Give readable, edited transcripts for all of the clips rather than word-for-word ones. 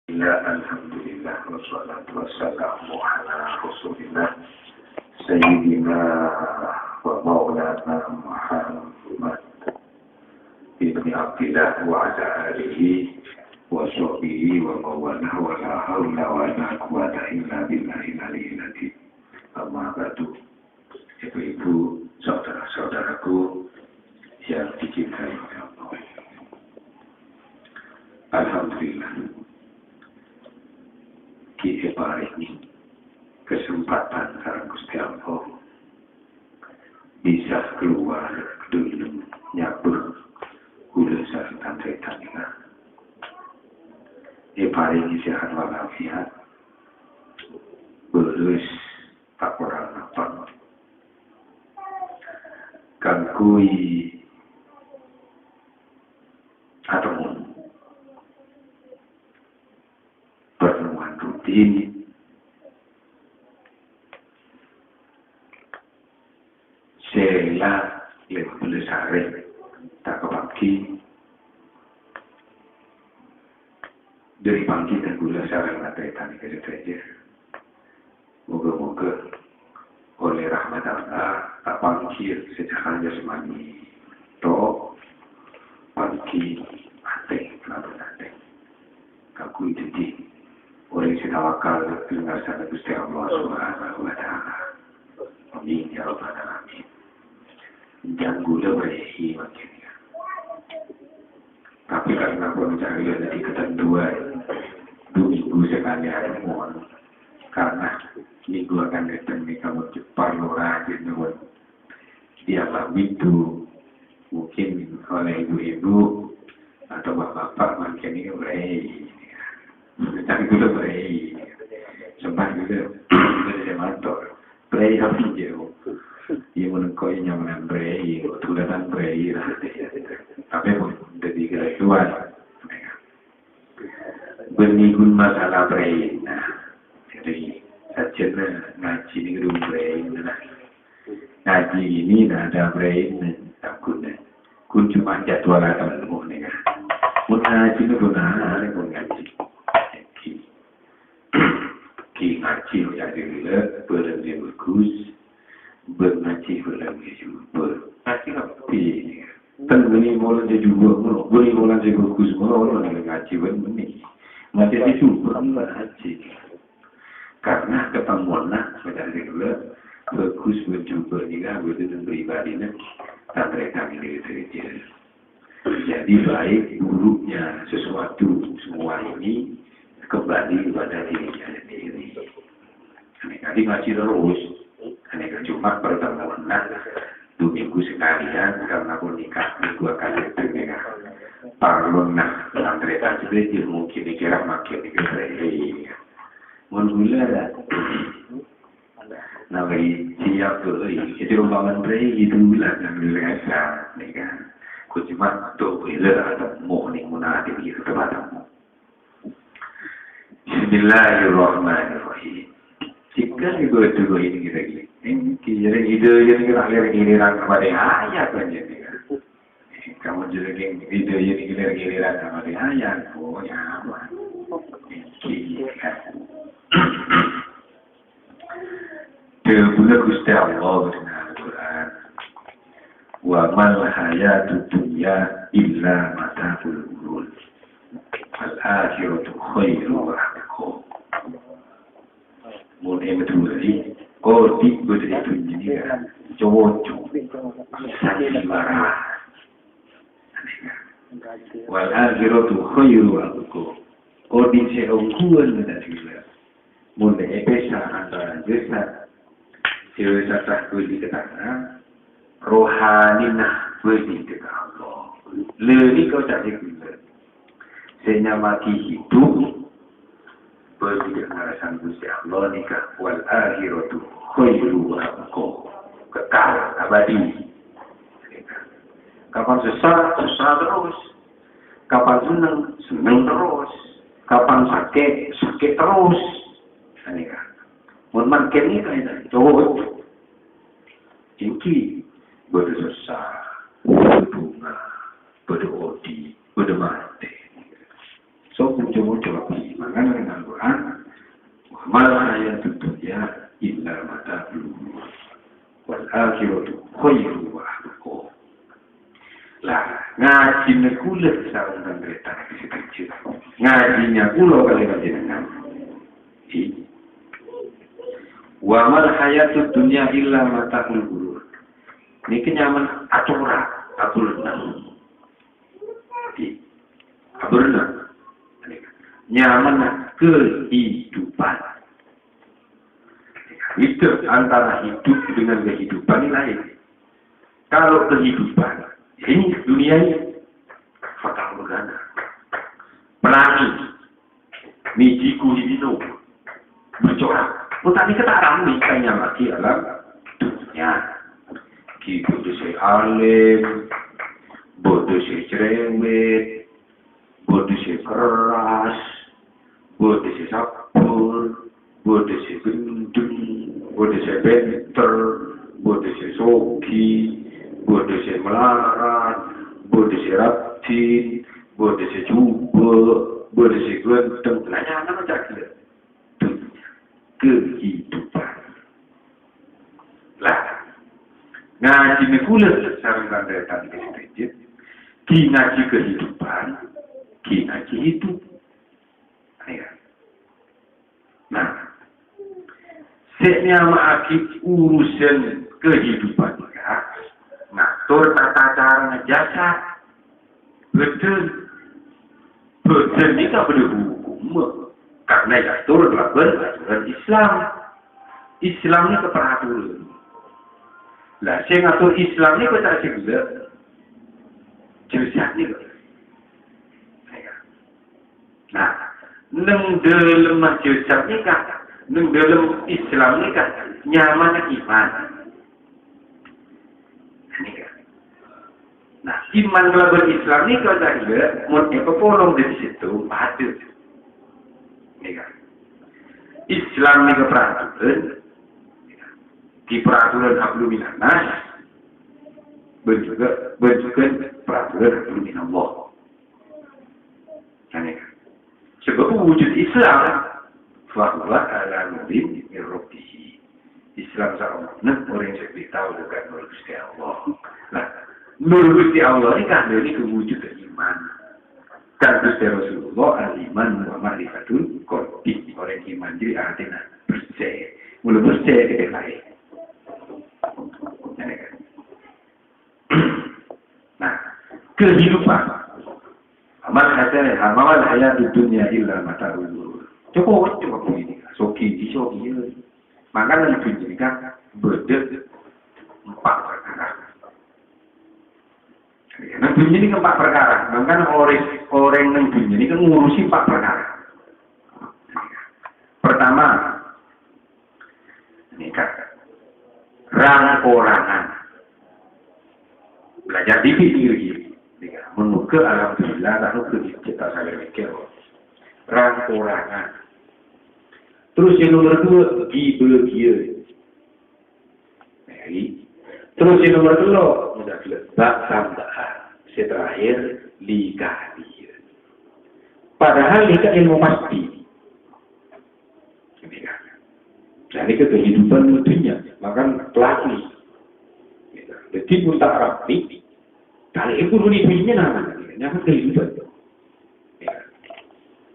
Alhamdulillah wassalatu wassalamu ala Rasulillah Sayyidina wa maulana Muhammad ibn Abdillah wa ala alihi wa sahbihi wa mawalah wa la hawla wa la quwwata illa billahil aliyyil azim. Amma ba'du. Ibu-ibu, saudara-saudaraku yang dicintai oleh Allah. Alhamdulillah. Kita paring kesempatan sareng Gusti Allah bisa keluar dulu nyabur kula sareng tantri-tantra. Kita paring sehat walafiat, berus tak orang apa. Kangkui atau pertemuan rutin sela lewat sehari tak kebangki dari bangki dan gula sehari materi tani kerja. Moga-moga oleh rahmat Allah tak bangkir secara jasmani to bangki hati kenapa nanti kaku jadi oleh tawakal dengan sana Gusti Allah Subhanahu wa taala. Amin ya rabbal alamin. Jangan gula berehi makinnya. Tapi karena pencari jadi ketentuan 2 minggu sekali ada mohon. Karena minggu akan datang nih kamu cepat rajin nuwun. Dialah itu mungkin oleh ibu-ibu atau bapak-bapak makin ini berehi. Tapi kita berai, sempat kita saya mantor, berai harus jauh. Ia menengkoi nyaman berai, tulatan berai lah. Tapi pun jadi keluar. Bernigun masalah berai, nah jadi saja ngaji ni gedung berai, nah ngaji ini ada berai, takutnya. Kun cuma jadwal akan temu ni kan. Mun ngaji ni benar, ni pun ngaji. Ki ngaji menjadi bila berlebih bagus, berngaji berlebih juga. Ngaji apa? Kan beri bola je juga, beri bola je bagus, orang yang ngaji berbeni. Ngaji itu ngaji. Karena ketemuanlah menjadi bila bagus berjumpa juga, betul beribadinya tak mereka milik saja. Jadi baik buruknya sesuatu semua ini kembali kepada dirinya sendiri. Jadi ngaji terus, hanya cuma pertemuan 2 minggu sekalian karena pun nikah 2 kali ternikah. Parlon nak antretan sedikit mungkin dikira makin dikira. Mula dah. Nabi siap tu, itu umpaman beri itu lah yang dirasa, nikah. Cuma tu bila ada morning munadi itu tempatmu. Bismillahirrahmanirrahim. Jika itu ini kita kira ide yang kita lihat giliran kepada ayat saja ni. Kamu jadi ide yang kita giliran kepada ayat, oh ya apa? Terbuka Gusti Allah dengan Al-Quran. Wa mal hayatud dunya illa mata'ul ghurur. Al-akhiratu khairu wa abqa. Mulai betul tadi, di betul itu jadi cocok, sangat marah. Wal-akhiratu khairu wa abqa. Di seongkuan tadi lah. Mulai besar antara besar, besar tak boleh dikatakan, rohani nak boleh dikatakan Allah. Lebih kau tak dikatakan. Senyamati hidup berbicara ngarasan Gusti Allah nikah wal akhiratu khairu wa abqa, kekal abadi. Kapan susah terus, kapan senang terus, kapan sakit terus. Nikah mun makin ni kan itu inki bersusah berbunga berodi bermati So muncul-muncul lagi. Makanya dengan Al-Quran, malah ayat dunya illa mata'ul wal akhiratu khairu wa ahqa. Lah, ngaji kula sareng dan kereta kecil. Ngajinya kula kali panjenengan. Wa mal hayatud dunya illa mata'ul ghurur. Niki nyaman aturan, aturan. Aturna. Nyaman kehidupan. Itu antara hidup dengan kehidupan ini lain. Kalau kehidupan, ini dunia ini fatal bergana. Pelangi, mijiku hidino, bercorak. Tetapi sekarang misalnya lagi alam dunia. Bodoh saya alim, bodoh saya cerewet, bodoh saya keras, bodoh saya sabur, bodoh saya gendeng, bodoh saya benter, bodoh saya soki, bodoh saya melarat, bodoh saya raptin, bodoh saya juba, bodoh saya ganteng. Nanya apa macam dia? Kehidupan. Lah, ngaji mekula sareng kandang tadi sedikit. Ki ngaji kehidupan, ki ngaji hidup. Nah, sebenarnya maakib urusan kehidupan ya, ngatur tata cara jasa, betul ini tak boleh hukum, karena ngatur adalah aturan Islam. Islam ini keperaturan. Lah, saya ngatur Islam ini kau tak juga, jelasnya ni. Nah, neng dalam majelis ni kan, neng dalam Islam ni kan nyaman iman. Ini kan. Nah, iman kalau berislam ni kau tak juga, mau apa polong di situ ada. Ini kan. Islam ni keperaturan, di peraturan hablum minanas, bentukkan peraturan hablum minallah. Ini kan. Sebab wujud Islam, bahwa ala nurin mirrobihi. Islam seorang orang yang beritahu dekat nur Gusti Allah. Nah, nur Gusti Allah ini kan dari kewujudan iman. Kan Gusti Rasulullah al-iman wa ma'rifatul qalbi. Orang iman jadi artinya percaya. Mula percaya ke lain. Nah, kehidupan. Amal hayat di dunia illa mata'ul ghurur. Coba begini. Soki. Maka dalam dunia ini kan berdek 4 perkara. Nah, dunia ini 4 perkara. Maka orang yang dunia ini kan ngurusi 4 perkara. Pertama, ini kan rangkorangan. Belajar di diri. Menuke alhamdulillah lalu ke cita saya mikir rangkorangan. Terus yang nomor 2 gibegieu. Terus yang nomor 2 mudah bak tambahan. Terakhir likah dia. Padahal likah ilmu pasti. Jadi kehidupan dunia makan pelatih. Jadi pun tak rapi. Kalau itu bunyinya nama kehidupan.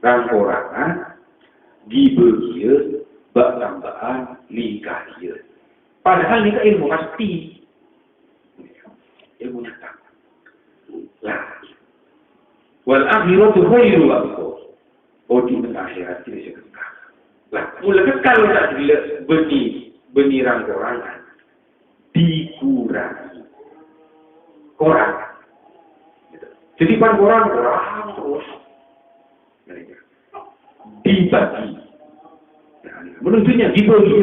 Rangkorangan, gibegieu, bak tambahan, likah dia. Padahal nikah ilmu pasti. Ilmu nyata. Lah. Wal akhiratu khairu wa abqa. Oh di akhirat tidak kekal. Lah, mula kekal tak bila benih rangkorangan dikurangi. Korang. Jadi orang terus dibagi. Menunjuknya dibagi.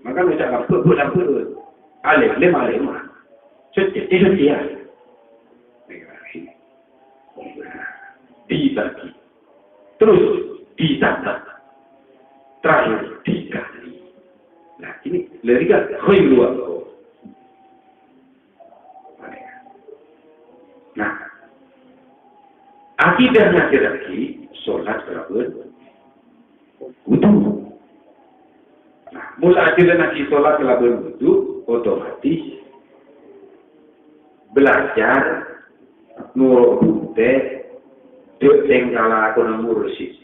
Maka macam apa? Alif, lima. Setiap dia. Dibagi. Terus ditambah. Terakhir dikali. Nah ini larikan khairu wa. Nah, Akidahnya lagi sholat kelaban wudu. Nah, mula akidah lagi sholat kelaban wudu, otomatis belajar nurut bute, tinggal aku mursyid.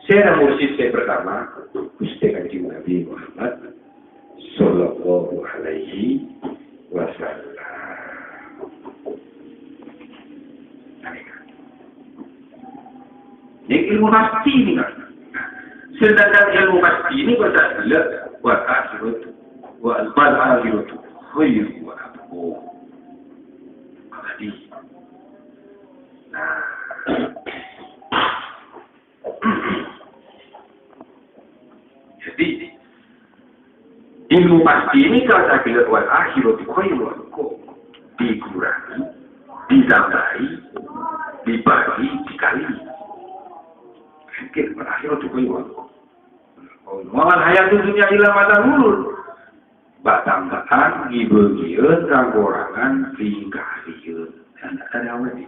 Saya mursyid saya pertama, Gusti Kanjeng Nabi Muhammad Sallallahu Alaihi Wasallam. Yang ilmu pasti ini kan. Sedangkan ilmu pasti ini pada bila wa akhirat wa al-akhirat khair wa abqa. Jadi, nah, jadi ilmu pasti ini kalau saya bilang wal akhirat khair wa abqa, dikurangi, ditambahi, dibagi, dikali. Mungkin akhirat khair wa abqa. Malah hayat dunia ilang mata mulur. Batambahan, ngibel-ngibel, rangkorangan, ringkalian. Ada apa ini?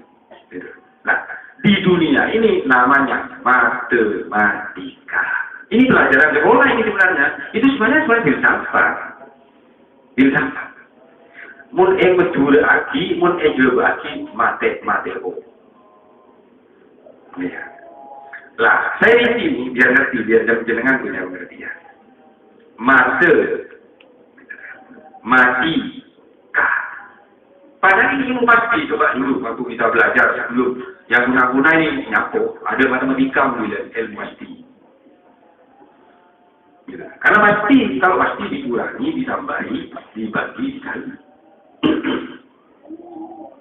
Nah, di dunia ini namanya matematika. Ini pelajaran sekolah ini sebenarnya. Itu sebenarnya filsafat. Filsafat. Mun medul lagi, mun jawab lagi, matematika. Ya. Lah, saya di sini biar ngerti, biar jenengan punya pengertian. Matematika. Padahal ini ilmu pasti, coba dulu waktu kita belajar sebelum yang guna-guna ini nyapo, ada matematika mulai ilmu pasti. Ya. Karena pasti, kalau pasti dikurangi, ditambahi, dibagi, dikali.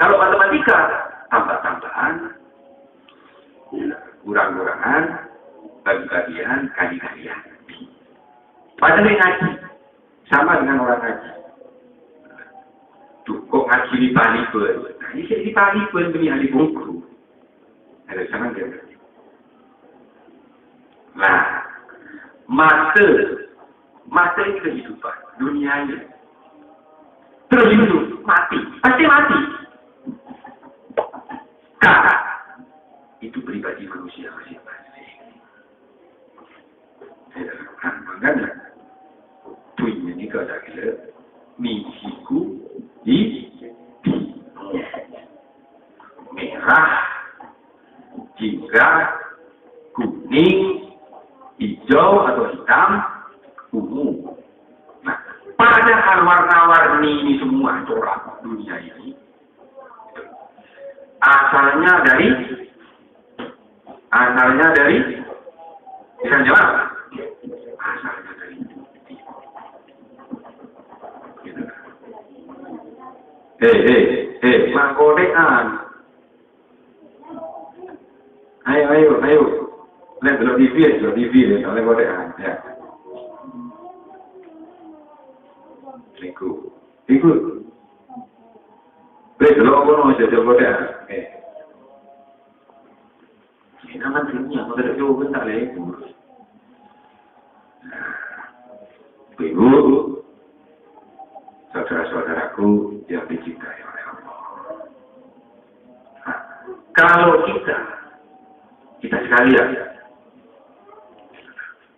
Kalau matematika, tambah-tambahan, ya. Kurang-kurangan, bagi-bagian, kali-kalian. Padahal yang ngaji, sama dengan orang ngaji. Tuh, kok ngaji di palipun? Nah, ini di palipun demi ahli buku. Ada sama dia. Nah, masa ini kehidupan, dunia ini. Terus hidup, mati, pasti mati. Kata. Itu pribadi manusia masing-masing. Makanya, tujuan ini adalah misiku di merah, jingga, kuning, hijau atau hitam, ungu. Nah, padahal warna-warni ini semua corak dunia ini asalnya dari bisa jawab? Asalnya dari gitu. Mangkodean. Ayo. Lihat dulu TV ya, oleh kodean ya. Ikut. Lihat dulu apa mau jadi kodean. Ini nama dunia, kalau tidak jauh tak boleh ikut. Ibu, saudara-saudaraku yang dicintai oleh Allah. Nah, kalau kita sekalian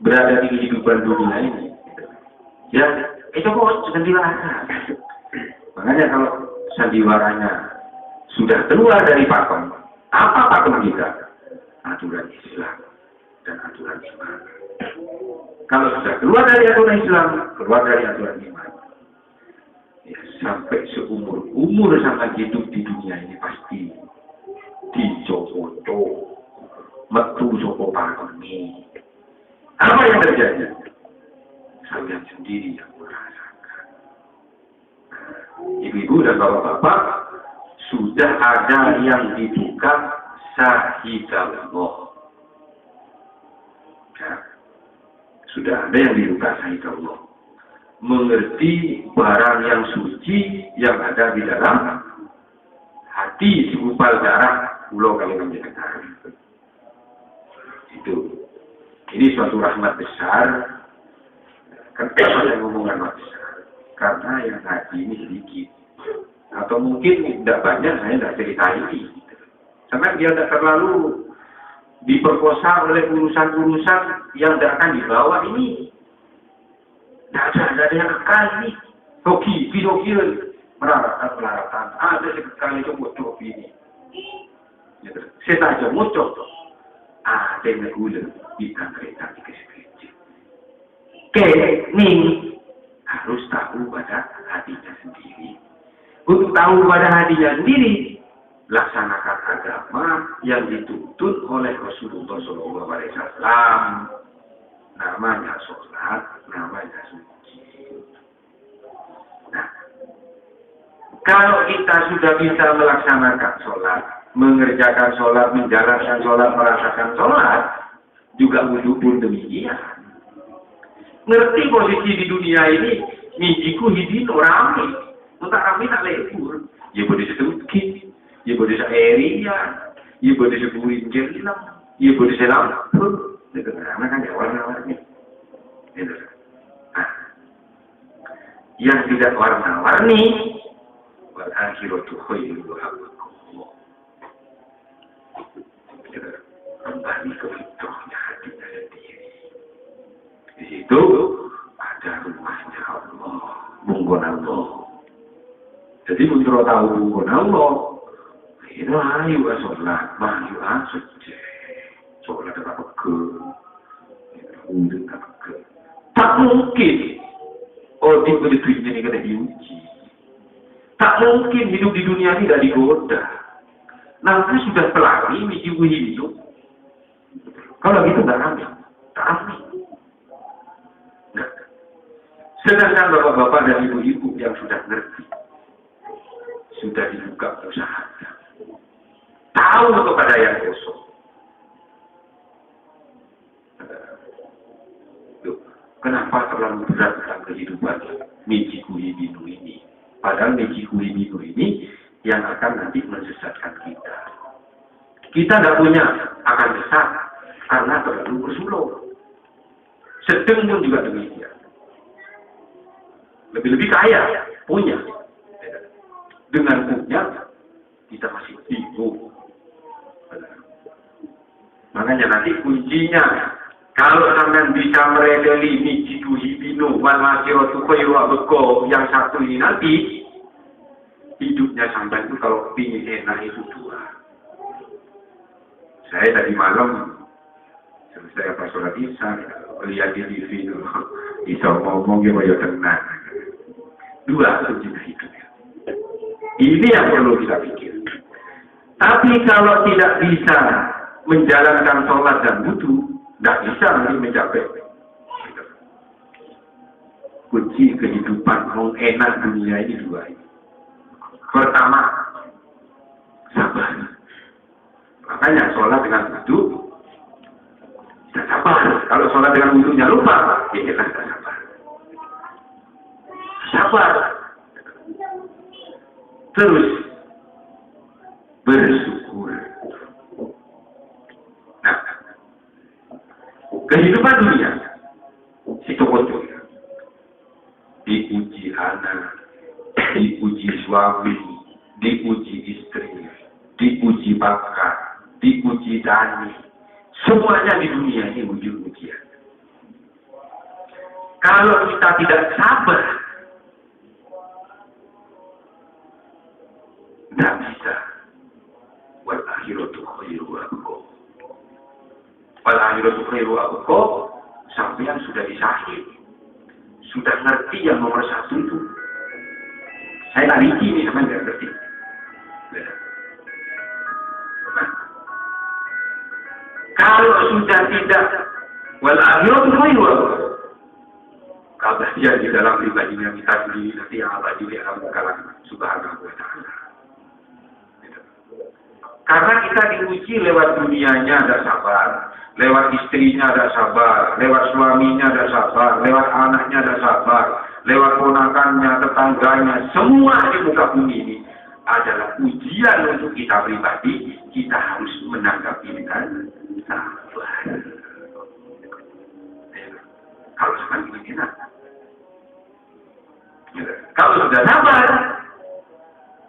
berada di kehidupan dunia ini, ya itu kok sandiwara. Makanya kalau sandiwaranya sudah keluar dari pakem, apa pakem kita? Aturan Islam dan aturan iman. Kalau sudah keluar dari aturan Islam, keluar dari aturan iman, ya, sampai seumur sampai hidup di dunia ini pasti dicopoto, metu sopo pakemi. Apa yang terjadi? Saya sendiri yang merasakan. Ibu-ibu dan bapak-bapak, sudah ada yang dibuka Sahidallah. Ya. Sudah ada yang dibuka Sahidallah. Mengerti barang yang suci yang ada di dalam hati segumpal darah pulau kalian mendengar. Itu. Ini suatu rahmat besar. Kenapa saya ngomong rahmat besar? Karena yang ngaji ini sedikit. Atau mungkin tidak banyak, saya tidak cerita ini. Karena dia tidak terlalu diperkosa oleh urusan-urusan yang tidak akan dibawa ini. Tidak ada yang kekal ini. Hoki, melaratan. Ada sekali cocok ini. Saya saja cocok. Ada yang gula ikan kereta di kesekecil. Ning harus tahu pada hatinya sendiri. Untuk tahu pada hatinya sendiri, laksanakan agama yang dituntut oleh Rasulullah SAW. Namanya sholat, namanya suci. Nah, kalau kita sudah bisa melaksanakan sholat, mengerjakan sholat, menjalankan sholat, merasakan sholat, juga wudhu pun demikian. Ngerti posisi di dunia ini, nijiku hidin orang untuk kami tak lebur. Ya boleh sedikit, ya boleh seeria, ya boleh seburin jelam, ya boleh selampur. Itu karena kan ya warna-warni. Nah, yang tidak warna-warni, wal akhiratu khairun wa abqa. Kembali ke fitrahnya hatinya sendiri. Di situ ada rumahnya Allah, mungkon Allah. Jadi untuk tahu mungkon Allah, itu ayo sholat, ayo suci, sholat apa ke, untuk apa ke. Tak mungkin, di dunia ini kena diuji. Tak mungkin hidup di dunia ini tidak digoda. Nanti sudah pelangi, miji hidup. Kalau gitu nggak kami, tak kami. Nah, sedangkan bapak-bapak dan ibu-ibu yang sudah ngerti, sudah dibuka usahanya, tahu kepada yang kosong. Kenapa terlalu berat tentang kehidupan miji kuhibinu ini? Padahal miji kuhibinu ini yang akan nanti mensesatkan kita. Kita tidak punya akan sesat karena terlalu bersuluk. Sedang pun juga demikian. Lebih-lebih kaya punya. Dengan punya kita masih bingung. Makanya nanti kuncinya, kalau sampai bisa meredeli miji kuhibinu wal akhiratu khairu abqa, yang satu ini nanti hidupnya sampai itu kalau ingin enak itu dua. Saya tadi malam saya pas sholat isya lihat di TV itu bisa ngomong ya tenang. Dua kunci hidupnya. Ini yang perlu kita pikir. Tapi kalau tidak bisa menjalankan sholat dan wudhu, tidak bisa nanti mencapai kunci kehidupan enak dunia ini dua ini. Pertama, sabar. Makanya sholat dengan wudhu, kita sabar. Kalau sholat dengan wudhunya lupa, ya kita tidak sabar. Sabar. Terus bersyukur. Nah, kehidupan dunia, si cowok diuji anak, diuji suami, diuji istri, diuji bakat, diuji tani. Semuanya di dunia ini ujian. Kalau kita tidak sabar, tidak bisa. Wal akhiratu khairu abqa. Wal akhiratu khairu abqa, sampeyan sudah disahih. Sudah ngerti yang nomor satu itu. Saya tak rinci ini, sama nggak ngerti. Nah, kalau sudah tidak, wal akhiratu khairu abqa, kabarnya di dalam pribadinya kita sendiri nanti yang abadi di alam kalam subhanahu wa ta'ala. Karena kita diuji lewat dunianya ada sabar, lewat istrinya ada sabar, lewat suaminya ada sabar, lewat anaknya ada sabar, lewat ponakannya, tetangganya, semua di muka bumi ini adalah ujian untuk kita pribadi. Kita harus menanggapi dengan sabar. Kalau seperti ini, kalau sudah sabar,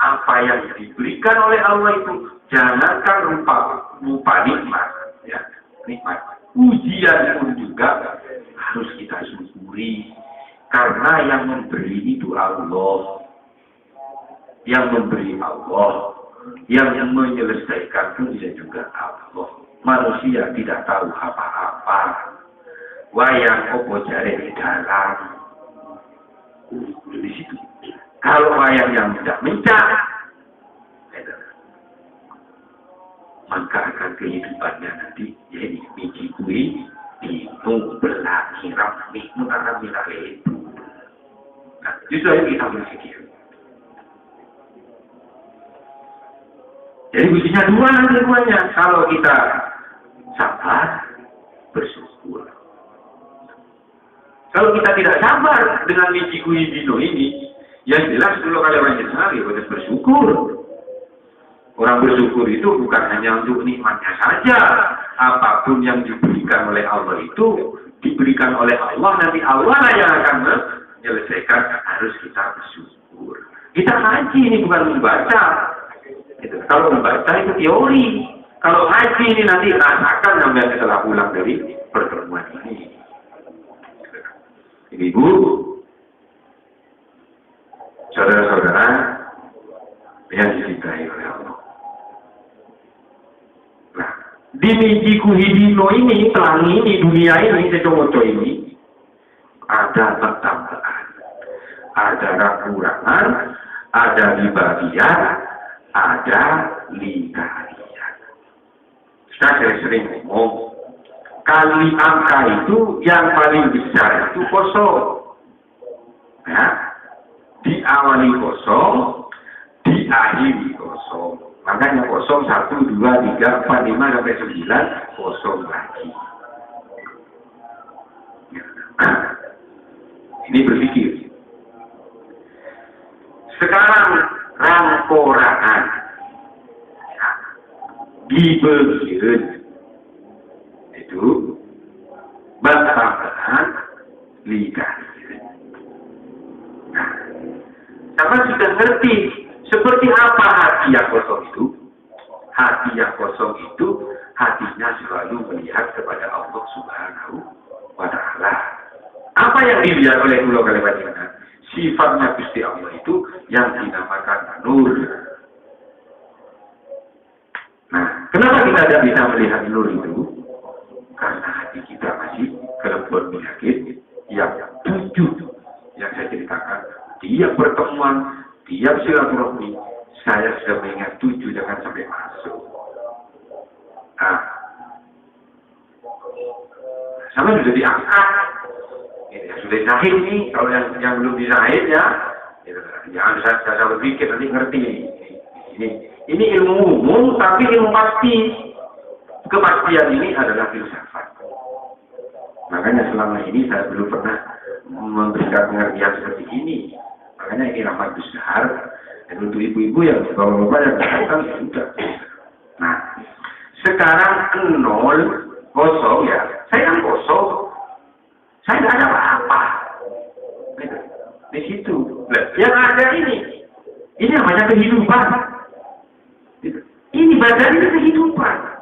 apa yang diberikan oleh Allah itu Jangankan rupa nikmat, ya, nikmat. Ujian pun juga harus kita syukuri. Karena yang memberi itu Allah. Yang memberi Allah. Yang menyelesaikan pun dia juga Allah. Manusia tidak tahu apa-apa. Wayang opo jare di dalam. Di situ. Kalau wayang yang tidak mencak, maka akan kehidupannya nanti jadi biji kue bingung berlari rame mengarami lari itu. Nah, justru yang kita berpikir. Jadi kuncinya dua nanti semuanya. Kalau kita sabar, bersyukur. Kalau kita tidak sabar dengan biji kue bino ini, yang jelas kalau kalian sehari harus bersyukur. Orang bersyukur itu bukan hanya untuk nikmatnya saja. Apapun yang diberikan oleh Allah itu diberikan oleh Allah. Nanti Allah yang akan menyelesaikan. Harus kita bersyukur. Kita haji ini bukan membaca. Gitu. Kalau membaca itu teori. Kalau haji ini nanti rasakan namanya setelah pulang dari pertemuan ini. Ibu, saudara-saudara yang dicintai oleh Allah. Nah, di mijiku hidino ini, pelangi ini, dunia ini, secomoco ini, ada pertambahan, ada kekurangan, ada libabian, ada likarian. Saya sering ngomong, kali angka itu yang paling besar itu kosong. Ya, diawali kosong, diakhiri kosong. Makanya kosong 1, 2, 3, 4, 5 sampai 9 kosong lagi. Nah, ini berpikir. Sekarang rangkorakan ya, dibagian itu bertambahan likarian. Nah, sama sudah ngerti seperti apa hati yang kosong itu. Hati yang kosong itu hatinya selalu melihat kepada Allah Subhanahu wa Ta'ala. Apa yang dilihat oleh Pulau Kalimantan? Sifatnya Gusti Allah itu yang dinamakan nur. Nah, kenapa kita tidak bisa melihat nur itu? Karena hati kita masih kelebon penyakit yang 7 yang saya ceritakan. Tiap pertemuan, tiap silaturahmi, saya sudah mengingat 7 jangan sampai masuk. Nah, sama sudah diangkat. Ini sudah sahih nih, kalau yang belum disahih ya, jangan saya berpikir nanti ngerti. Ini ilmu umum, tapi ilmu pasti. Kepastian ini adalah filsafat. Makanya selama ini saya belum pernah memberikan pengertian seperti ini. Makanya ini rahmat besar. Dan untuk ibu-ibu yang bapak-bapak yang datang ya sudah. Nah, sekarang 0, kosong ya. Saya kan kosong. Saya tidak ada apa-apa. Di situ. Yang ada ini namanya kehidupan. Ini badan ini kehidupan.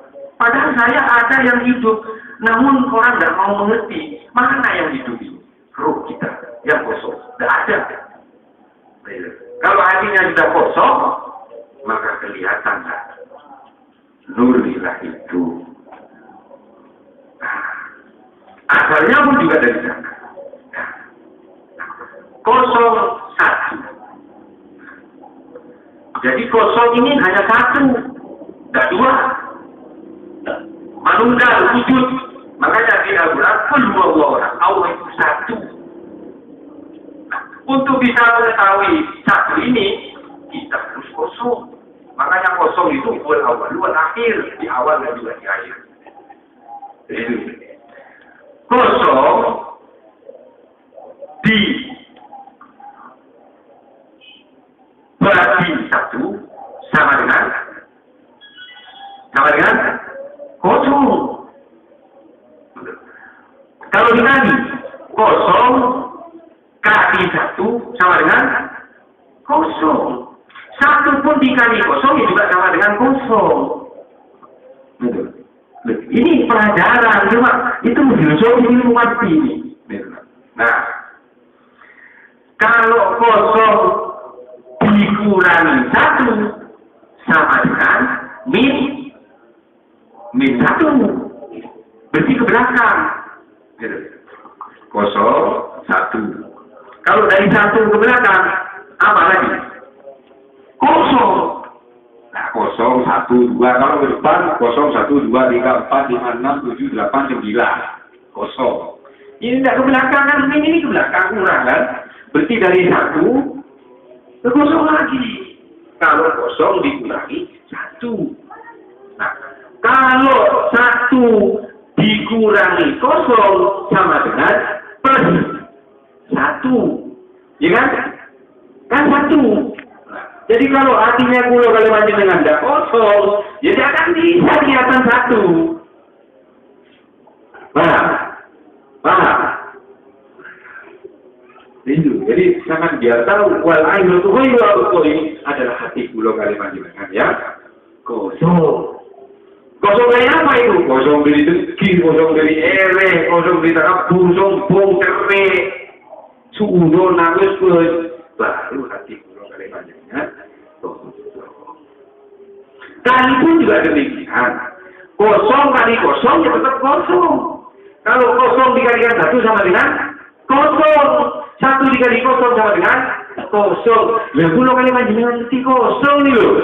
Padahal saya ada yang hidup, namun orang tidak mau mengerti mana yang hidup ini. Ruh kita yang kosong, tidak ada. Kalau hatinya sudah kosong, maka kelihatanlah nurilah itu. Nah, asalnya pun juga dari sana. Nah, 01. Jadi kosong ini hanya 1, tidak 2. Manunggal wujud. Makanya di Al-Quran kul huwallahu, Allah itu 1. Nah, untuk bisa mengetahui 1 ini kita harus kosong. Makanya kosong itu wal awal wal akhir, di awal dan juga di akhir. Jadi kosong di bagi 1 sama dengan kosong. Kalau dikali kosong kali 1 sama dengan kosong. 1 satu pun dikali kosong ya juga sama dengan kosong. Betul. Ini pelajaran, cuma itu filosofi ilmu mati. Nah, kalau kosong dikurangi satu sama dengan min satu, berarti ke belakang. Kosong satu. Kalau dari satu ke belakang, apa lagi? Kosong. Nah, kosong satu dua. Kalau ke depan kosong satu dua tiga empat lima enam tujuh delapan sembilan. Kosong. Ini tidak ke belakang kan? Ini ke belakang kurang kan? Berarti dari satu ke kosong lagi. Kalau kosong dikurangi satu. Nah, kalau satu dikurangi kosong sama dengan plus satu, ya kan? Kan satu. Nah, jadi kalau artinya kulo kali macam dengan tidak kosong, jadi akan bisa kelihatan satu. Paham? Paham? Itu. Jadi sangat biar tahu wal ainu tuhai wa ini adalah hati kulo kali macam dengan ya kosong. Kosong dari apa itu? Kosong dari dengki, kosong dari ere, kosong dari takabur, sombong, cermek, suudo, nangis, baru hati kulo kali panjangnya. Kali pun juga demikian. Kosong kali kosong ya tetap kosong. Kalau kosong dikalikan satu sama dengan kosong, satu dikali kosong sama dengan kosong. Ya kulo kali panjangnya nanti kosong nih loh.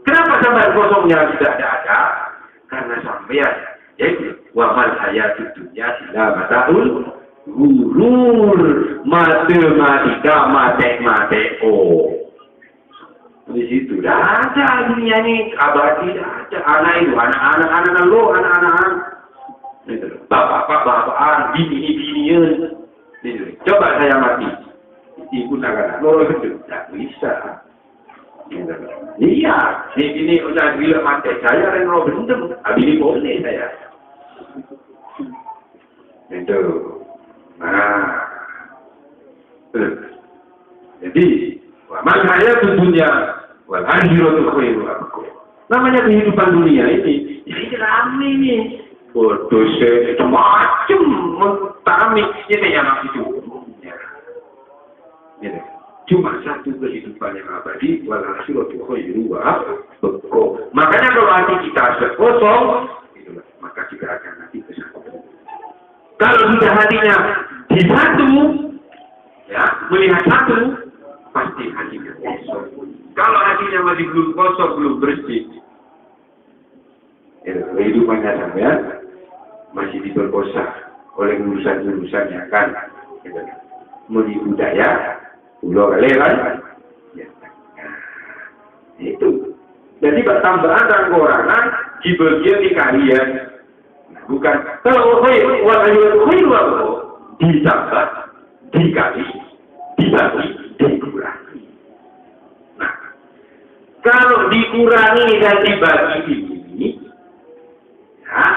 Kenapa sampai kosongnya tidak ada? Karena sampean yaitu wamal hayatid dunya illa mataul ghurur, matematika mateo. Di situ dah ada dunia ini abadi, ada anak itu anak-anak lo anak-anak bapak-bapak bini-binian. Coba saya mati ibu nak lo itu tak bisa. Iya, ini udah bilang mati saya yang roh bendem, habis ini boleh saya. Itu, nah, jadi, maka saya tentunya, wal akhiratu khairu abqa. Namanya kehidupan dunia ini rame nih, bodoh itu macam mentamik ini yang itu. Cuma satu kehidupan yang abadi, wal akhiratu khairu wa abqa. Makanya kalau hati kita kosong, itulah, maka juga akan nanti ke satu. Kalau sudah hatinya di satu, ya melihat satu, pasti hatinya kosong. Kalau hatinya masih belum kosong, belum bersih, ya, kehidupannya sampai masih diperkosa oleh urusan-urusan yang kan menipu daya. Pulau kalian, ya. Itu. Jadi pertambahan dan kekurangan di bagian di kalian, bukan kalau ditambah, dikali, dibagi, dikurangi. Nah, kalau dikurangi dan dibagi ini, ya,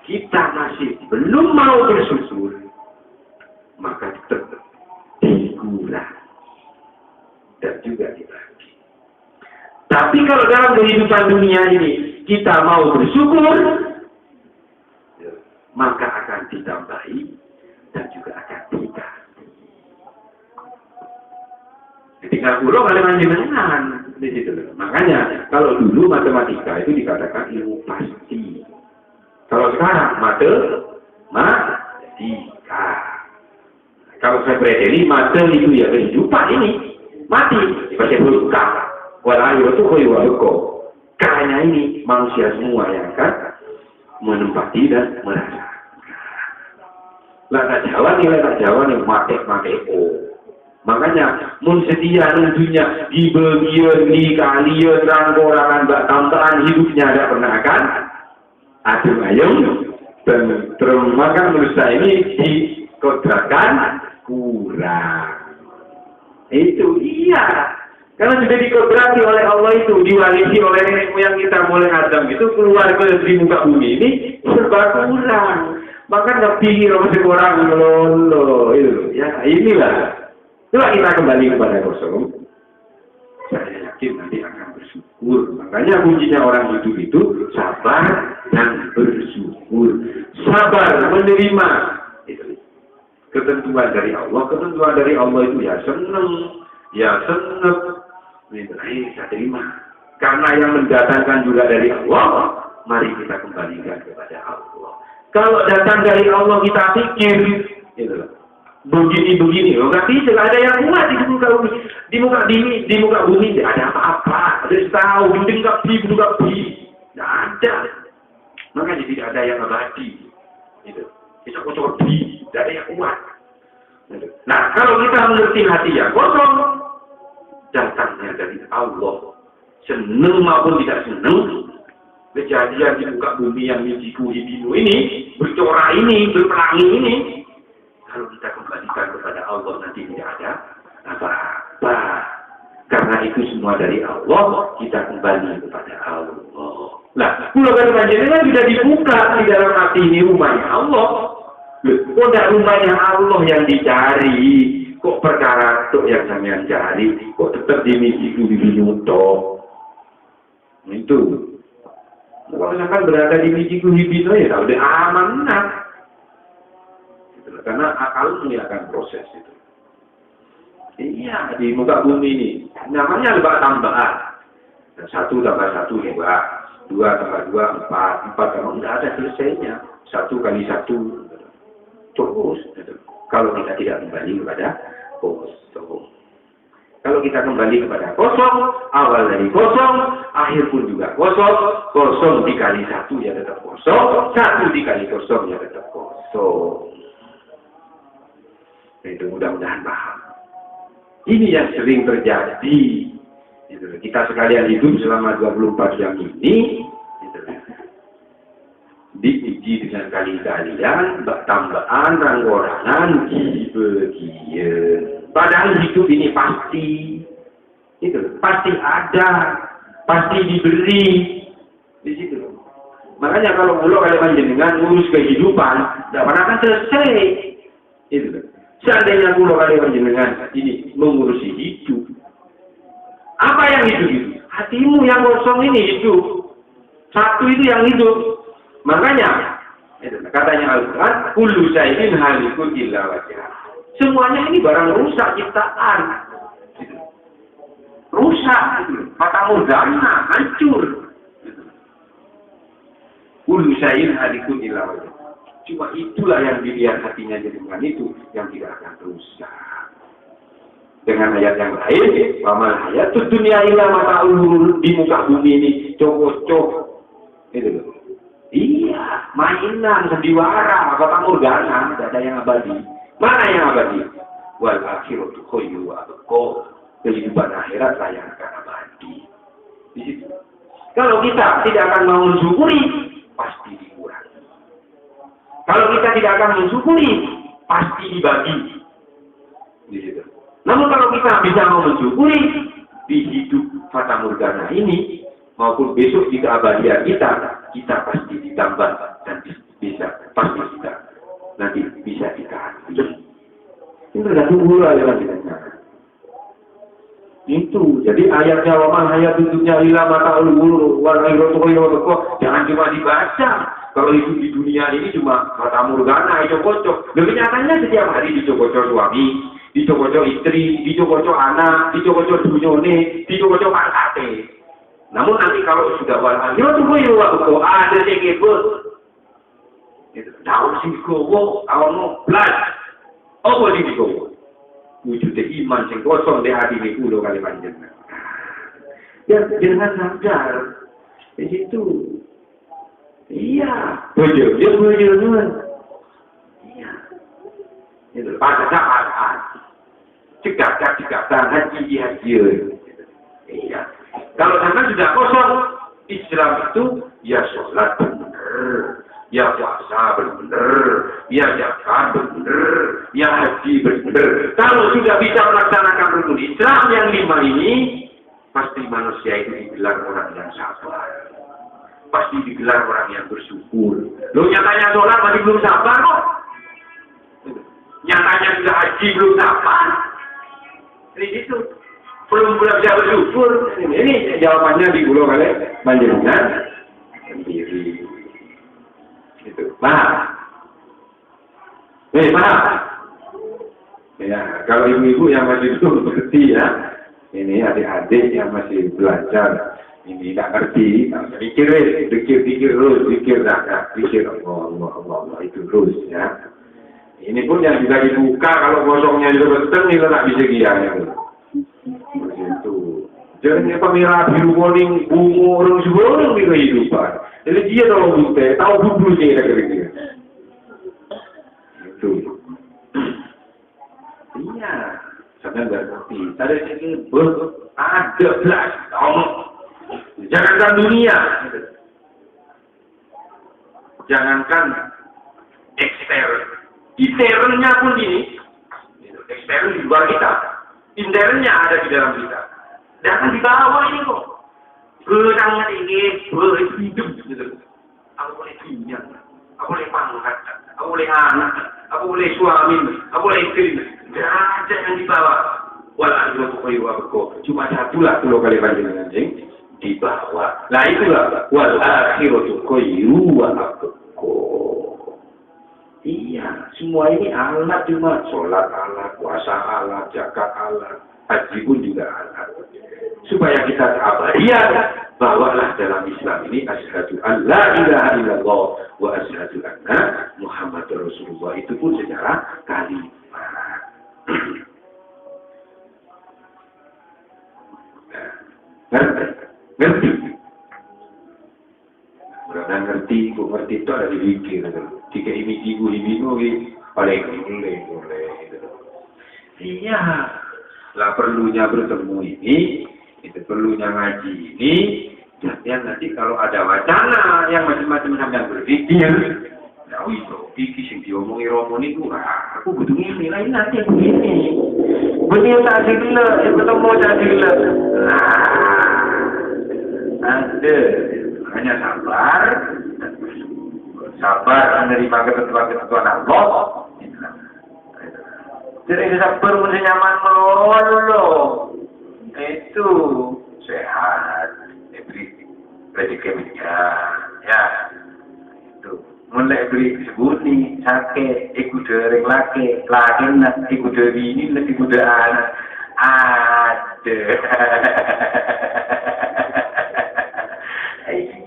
kita masih belum mau bersyukur, maka tetap dikurang dan juga dibagi. Tapi kalau dalam kehidupan dunia ini kita mau bersyukur, maka akan ditambahi dan juga akan dibagi. Ketika pulau kalian jenengan di situ. Makanya kalau dulu matematika itu dikatakan ilmu pasti. Kalau sekarang matematika. Kalau saya prediksi mati itu ya kehidupan ini mati seperti bukan walau itu koyualuko. Karena ini manusia semua yang akan menempati dan merasa. Lata Jawa nih mati. Makanya mun setia tentunya di bagian di kalian rangkorangan bak tambahan hidupnya ada pernah kan? Adem ayam dan termakan manusia ini dikodrakan kurang. Itu iya. Karena sudah dikodrati oleh Allah itu, diwarisi oleh nenek moyang kita mulai Adam itu keluar di muka bumi ini serba kurang. Maka lebih masih kurang lolo itu. Ya inilah. Coba kita kembali kepada kosong. yakin nanti akan bersyukur. Makanya kuncinya orang hidup itu sabar dan bersyukur. Sabar menerima itu ketentuan dari Allah. Ketentuan dari Allah itu ya senang, itu saya terima. Karena yang mendatangkan juga dari Allah, mari kita kembalikan kepada Allah. Kalau datang dari Allah kita pikir, gitu loh. Begini, loh. Nggak bisa, ada yang kuat di muka bumi, tidak ada apa-apa. Ada yang tahu, benda nggak bi, nggak ada. Makanya tidak ada yang abadi. Gitu. Kita kocok bi, tidak ada yang kuat. Gitu. Nah, kalau kita mengerti hati yang kosong, datangnya dari Allah. Senang maupun tidak senang, kejadian di muka bumi yang mijiku hibinu ini, bercorak ini, berpelangi ini, kalau kita kembalikan kepada Allah nanti tidak ada apa-apa. Karena itu semua dari Allah, kita kembali kepada Allah. Nah, pulau Kalimantan sudah dibuka di dalam hati ini rumahnya Allah. Kok tidak rumahnya Allah yang dicari? Kok perkara itu yang sampean cari? Kok tetap di mijiku hibinu toh? Itu. Kalau misalkan berada di mijiku hibinu ya udah aman nah. Karena akalmu yang akan proses itu. Iya, di muka bumi ini namanya lebak tambahan. 1 tambah 1 lebak, 2 tambah 2 4, 4 kalau tidak ada selesainya. 1 kali 1 terus. Kalau kita tidak kembali kepada kosong. Kalau kita kembali kepada kosong, awal dari kosong, akhir pun juga kosong. Kosong dikali 1 ya tetap kosong, 1 dikali kosong ya tetap kosong. Itu mudah-mudahan paham. Ini yang sering terjadi. Kita sekalian hidup selama 24 jam ini, diuji dengan kali-kalian, tambahan, ranggorangan, bagian. Padahal hidup ini pasti, pasti ada, pasti diberi. Di situ. Makanya kalau panjenengan ngurus kehidupan, tidak pernah akan selesai. Seandainya panjenengan ini mengurusi hidup, apa yang hidup itu? Hatimu yang kosong ini hidup. 1 itu yang hidup. Makanya, katanya Al-Quran, kullu syai'in halikun illa wajhah. Semuanya ini barang rusak ciptaan. Rusak, mata mudana, hancur. Kullu syai'in halikun illa wajhah. Cuma itulah yang dilihat hatinya jenengan itu yang tidak akan rusak. Dengan ayat yang lain, wamal hayatud dunya illa mata'ul di muka bumi ini cocok. Itu loh. Iya, mainan, sandiwara, kata murgana, tidak ada yang abadi. Mana yang abadi? Wal akhiratu khairu wa abqa. Kehidupan akhirat lah yang akan abadi. Di situ. Kalau kita tidak akan mau mensyukuri, pasti dikurangi. Kalau kita tidak akan mensyukuri, pasti dibagi. Di situ. Namun kalau kita bisa mau mensyukuri di hidup fata morgana ini, maupun besok di keabadian kita pasti ditambah dan bisa pasti kita nanti bisa dikasih. Ini tergantung pula ya kita. Itu jadi ayatnya waman hayat dunia ila mata ulur wal akhiratu jangan cuma dibaca. Kalau itu di dunia ini cuma fata morgana, itu kocok. Lebih nyatanya setiap hari dicocok suami, dicocok istri, dicocok anak, dicocok dunyone, dicocok pangkate. Namun nanti kalau sudah wal akhiratu khairu ada sekebut. Itu daun sing gowo, awono blas. Apa sing gowo? Wujud iman sing kosong di hati ini kula kali panjenengan. Ya jangan sadar. Di situ. Iya, bojo nuwun. Iya. Itu pada saat cegah-cegah haji. Iya. Kalau sampai sudah kosong, Islam itu ya sholat benar, ya puasa benar, ya zakat benar, ya haji benar. Kalau sudah bisa melaksanakan rukun Islam yang 5 ini, pasti manusia itu digelar orang yang sabar. Pasti digelar orang yang bersyukur. Loh nyatanya sholat masih belum sabar kok. Nyatanya sudah haji belum sabar. Jadi itu. belum bisa bersyukur. Ini jawabannya di pulau kalian panjenengan sendiri. Itu paham? Paham? Ya, kalau ibu-ibu yang masih belum mengerti ya, ini adik-adik yang masih belajar, ini tidak ngerti, pikir Allah itu terus ya. Ini pun yang juga dibuka, kalau kosongnya juga betul, ini tak bisa gianya. Begitu. Jadi pemirah biru kuning, bunga orang sebelum di kehidupan. Jadi dia tahu buta, tahu bublusnya kira-kira. Itu. Iya, saya nggak ngerti. Tadi ini ada belas, jangankan dunia, jangankan ekstern. Internnya pun ini, ekstern di luar kita, internnya ada di dalam kita. Jangan dibawa ini kok. Berangkat ini, berhidup gitu. Aku boleh dunia, aku boleh pangkat, aku boleh anak, aku boleh suami, aku boleh istri. Jangan yang dibawa. Walau cuma satulah kalau kali panjang anjing dibawa. Nah itulah wal akhiratu khairu wa abqa. Iya, semua ini Allah cuma sholat Allah, puasa Allah, zakat Allah, haji pun juga Allah. Supaya kita abadian, bawalah dalam Islam ini asyhadu an la ilaha illallah wa asyhadu anna Muhammadar Rasulullah. Itu pun secara kalimat. Ngerti. Udah ngerti, kok ngerti itu ada dipikir. Jika ibu oleh. Iya, lah perlunya bertemu ini, itu perlunya ngaji ini. Dan nanti kalau ada wacana yang macam-macam sampai berpikir, nah itu pikir sing diomongi Romo niku, aku butuh ini lain nanti begini. Betul tak dile, ketemu tak dile. Ada, hanya sabar menerima ketentuan Allah. Jadi sabar mesti nyaman melulu. Itu sehat, diberi rezeki ya. Itu mulai beri sebuni sakit, ikut dereng laki, ikut dari ini, ikut dari anak. Ada.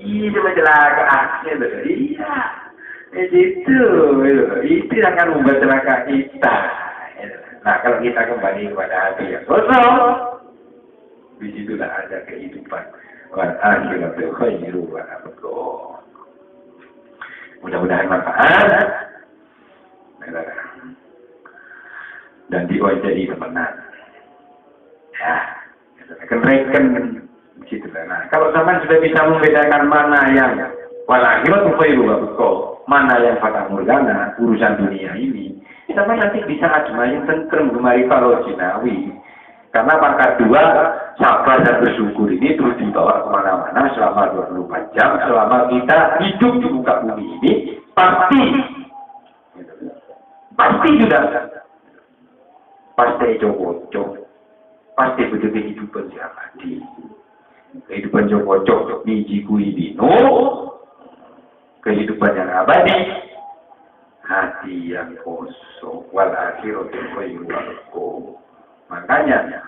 Itu mencelaka iya. Itu akan membuat celaka kita. Nah, kalau kita kembali kepada hati yang kosong, di situlah ada kehidupan. Wal akhiratu khairu wa abqa. Mudah-mudahan manfaat. Dan diwajai kemenangan. Ya, reken begitu. Nah, kalau zaman sudah bisa membedakan mana yang wal akhiratu khairu wa abqa, mana yang fata morgana, urusan dunia ini, kita nanti bisa ajmain tentrem gemari kalau jinawi. Karena pangkat 2, sabar dan bersyukur ini terus dibawa kemana-mana selama 24 jam, selama kita hidup di muka bumi ini, pasti juga pasti cocok, pasti betul kehidupan si abadi, kehidupan cocok biji kui dino, kehidupan yang abadi, hati yang kosong, wal akhiratu khairu wa abqa. Makanya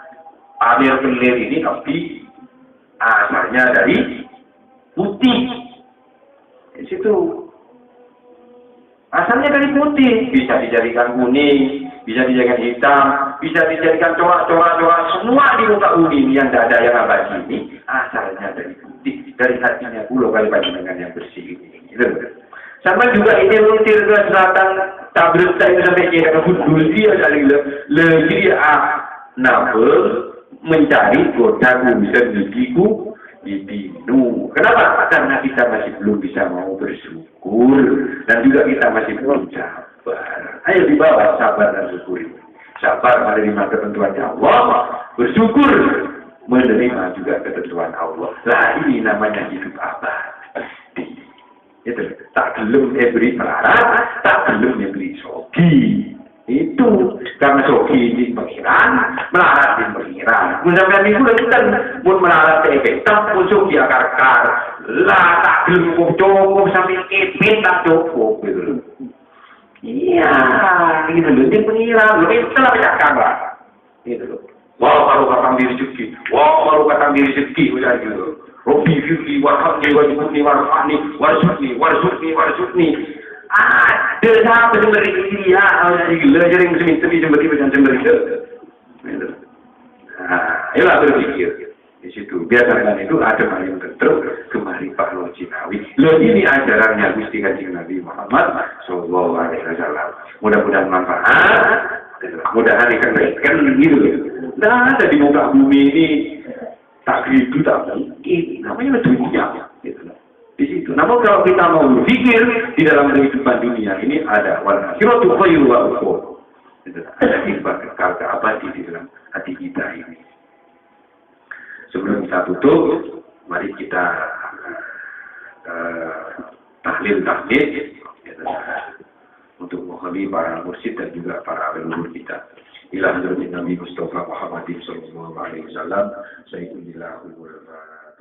Amir Kelir ini Nabi asalnya dari putih. Di situ asalnya dari putih, bisa dijadikan kuning, bisa dijadikan hitam, bisa dijadikan corak-corak semua di muka bumi ini yang tidak ada yang abadi ini asalnya dari putih, dari hatinya pulau kali panjenengan yang bersih ini. Sama juga ini lutir ke selatan tablet saya sampai kira kudus dia saling lebih nabel mencari kota urusan rezekiku di Binu. Kenapa? Karena kita masih belum bisa mau bersyukur dan juga kita masih belum sabar. Ayo dibawa sabar dan syukur. Sabar menerima ketentuan Allah, bersyukur menerima juga ketentuan Allah. Nah ini namanya hidup abadi. Itu tak belum beri melarat, tak belum beri sogi. Itu karena sogi di pengiran, melarat di pengiran. sampean niku kita mun melarat tak pucuk di akar-akar. Lah tak gelem cukup sampai kepit tak cukup gitu loh. Iya, gitu loh. Dia pengira, loh itu lah banyak kabar. Gitu loh. Wah, kalau kata diri rezeki. Wah, kalau kata diri rezeki udah gitu. Robi Firli, warhamni, warhamni, warhamni, warhamni. Ada siapa sembari dia? Gila, jaring semi-semi sembari macam sembari itu. Ayolah berpikir di situ. Biasakan itu ada yang terus kemari Pak Loji Nawi. Loh ini ajarannya Gusti Kanjeng Nabi Muhammad Sallallahu Alaihi Wasallam. Mudah-mudahan manfaat. Mudah-mudahan ikan gitu. Nah, ada di muka bumi ini tak gitu tak mungkin. Namanya dunia. Gitu. Di situ. Namun kalau kita mau berpikir di dalam kehidupan dunia ini ada warna siratu khairu wa ukhur. Ada hikmah kekal abadi di dalam hati kita ini. Sebelum kita tutup, mari kita tahlil untuk menghormati para mursyid dan juga para leluhur kita. Ila hadratin Nabi Mustafa Muhammadin sallallahu alaihi wasallam. Sayyidina Al-Fatihah.